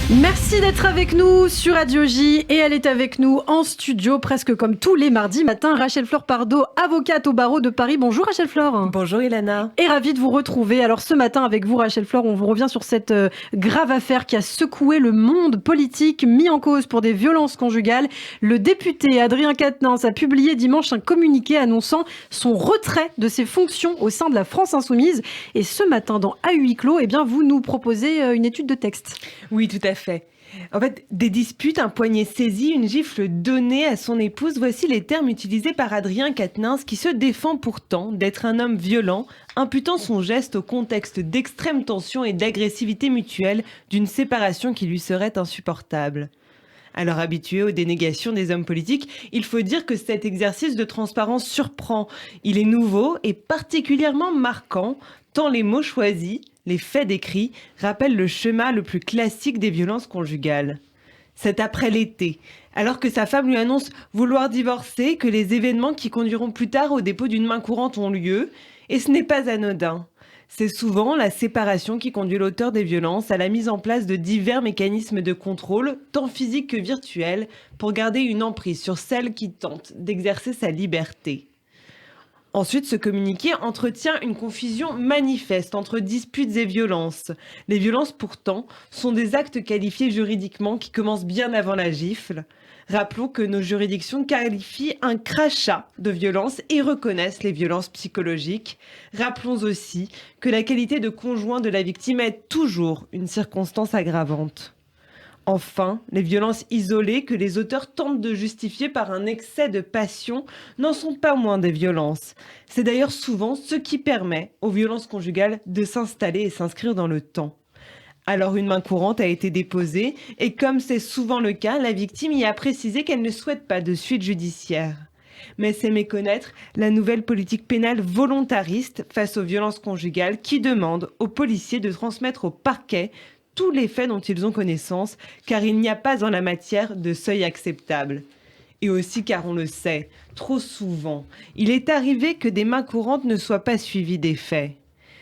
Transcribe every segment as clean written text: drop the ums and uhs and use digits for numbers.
Merci d'être avec nous sur Radio J et elle est avec nous en studio presque comme tous les mardis matins. Rachel Flore Pardo, avocate au barreau de Paris. Bonjour Rachel Flore. Bonjour Ilana. Et ravie de vous retrouver. Alors ce matin avec vous Rachel Flore, on vous revient sur cette grave affaire qui a secoué le monde politique mis en cause pour des violences conjugales. Le député Adrien Quatennens a publié dimanche un communiqué annonçant son retrait de ses fonctions au sein de la France Insoumise. Et ce matin dans À huis clos, eh bien, vous nous proposez une étude de texte. Oui, tout à fait. En fait, des disputes, un poignet saisi, une gifle donnée à son épouse, voici les termes utilisés par Adrien Quatennens qui se défend pourtant d'être un homme violent, imputant son geste au contexte d'extrême tension et d'agressivité mutuelle d'une séparation qui lui serait insupportable. Alors habitué aux dénégations des hommes politiques, il faut dire que cet exercice de transparence surprend. Il est nouveau et particulièrement marquant, tant les mots choisis, les faits décrits, rappellent le schéma le plus classique des violences conjugales. C'est après l'été, alors que sa femme lui annonce vouloir divorcer, que les événements qui conduiront plus tard au dépôt d'une main courante ont lieu, et ce n'est pas anodin. C'est souvent la séparation qui conduit l'auteur des violences à la mise en place de divers mécanismes de contrôle, tant physiques que virtuels, pour garder une emprise sur celle qui tente d'exercer sa liberté. Ensuite, ce communiqué entretient une confusion manifeste entre disputes et violences. Les violences, pourtant, sont des actes qualifiés juridiquement qui commencent bien avant la gifle. Rappelons que nos juridictions qualifient un crachat de violence et reconnaissent les violences psychologiques. Rappelons aussi que la qualité de conjoint de la victime est toujours une circonstance aggravante. Enfin, les violences isolées que les auteurs tentent de justifier par un excès de passion n'en sont pas moins des violences. C'est d'ailleurs souvent ce qui permet aux violences conjugales de s'installer et s'inscrire dans le temps. Alors une main courante a été déposée et comme c'est souvent le cas, la victime y a précisé qu'elle ne souhaite pas de suite judiciaire. Mais c'est méconnaître la nouvelle politique pénale volontariste face aux violences conjugales qui demande aux policiers de transmettre au parquet tous les faits dont ils ont connaissance, car il n'y a pas en la matière de seuil acceptable. Et aussi car on le sait, trop souvent, il est arrivé que des mains courantes ne soient pas suivies des faits.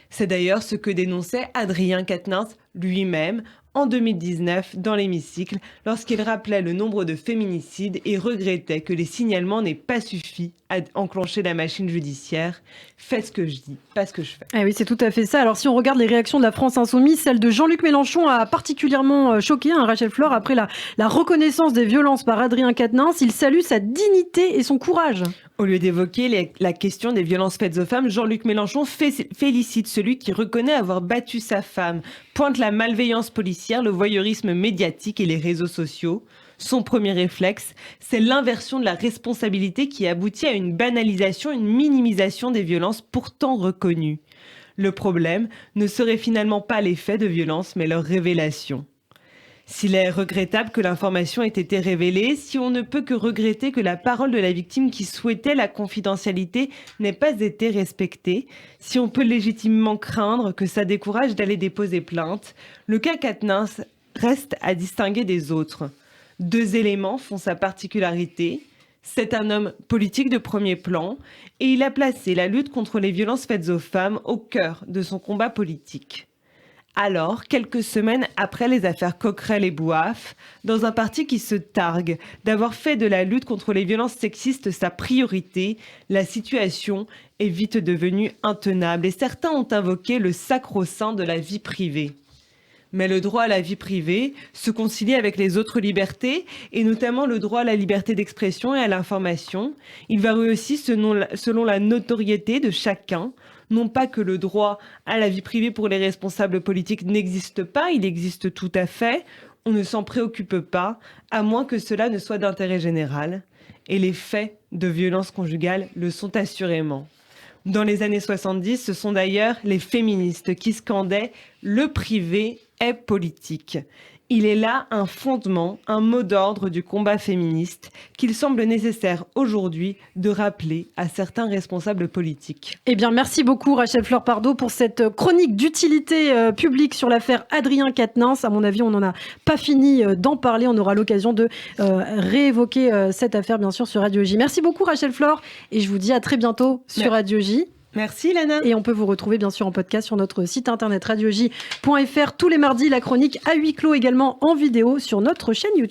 C'est d'ailleurs ce que dénonçait Adrien Quatennens lui-même en 2019 dans l'hémicycle lorsqu'il rappelait le nombre de féminicides et regrettait que les signalements n'aient pas suffi à enclencher la machine judiciaire. Faites ce que je dis, pas ce que je fais. Ah oui, c'est tout à fait ça. Alors si on regarde les réactions de la France Insoumise, celle de Jean-Luc Mélenchon a particulièrement choqué Rachel Flore après la reconnaissance des violences par Adrien Quatennens. Il salue sa dignité et son courage. Au lieu d'évoquer la question des violences faites aux femmes, Jean-Luc Mélenchon félicite celui qui reconnaît avoir battu sa femme, pointe la malveillance policière, le voyeurisme médiatique et les réseaux sociaux. Son premier réflexe, c'est l'inversion de la responsabilité qui aboutit à une banalisation, une minimisation des violences pourtant reconnues. Le problème ne serait finalement pas les faits de violence, mais leur révélation. S'il est regrettable que l'information ait été révélée, si on ne peut que regretter que la parole de la victime qui souhaitait la confidentialité n'ait pas été respectée, si on peut légitimement craindre que ça décourage d'aller déposer plainte, le cas Quatennens reste à distinguer des autres. 2 éléments font sa particularité. C'est un homme politique de premier plan et il a placé la lutte contre les violences faites aux femmes au cœur de son combat politique. Alors, quelques semaines après les affaires Coquerel et Bouaf, dans un parti qui se targue d'avoir fait de la lutte contre les violences sexistes sa priorité, la situation est vite devenue intenable et certains ont invoqué le sacro-saint de la vie privée. Mais le droit à la vie privée se concilie avec les autres libertés, et notamment le droit à la liberté d'expression et à l'information. Il varie aussi selon la notoriété de chacun. Non pas que le droit à la vie privée pour les responsables politiques n'existe pas, il existe tout à fait. On ne s'en préoccupe pas, à moins que cela ne soit d'intérêt général. Et les faits de violence conjugale le sont assurément. Dans les années 70, ce sont d'ailleurs les féministes qui scandaient « le privé est politique ». Il est là un fondement, un mot d'ordre du combat féministe qu'il semble nécessaire aujourd'hui de rappeler à certains responsables politiques. Eh bien, merci beaucoup Rachel Flore Pardo pour cette chronique d'utilité publique sur l'affaire Adrien Quatennens. À mon avis, on n'en a pas fini d'en parler. On aura l'occasion de réévoquer cette affaire, bien sûr, sur Radio J. Merci beaucoup Rachel Flore et je vous dis à très bientôt sur Radio J. Merci Lana. Et on peut vous retrouver bien sûr en podcast sur notre site internet radioj.fr tous les mardis, la chronique à huis clos également en vidéo sur notre chaîne YouTube.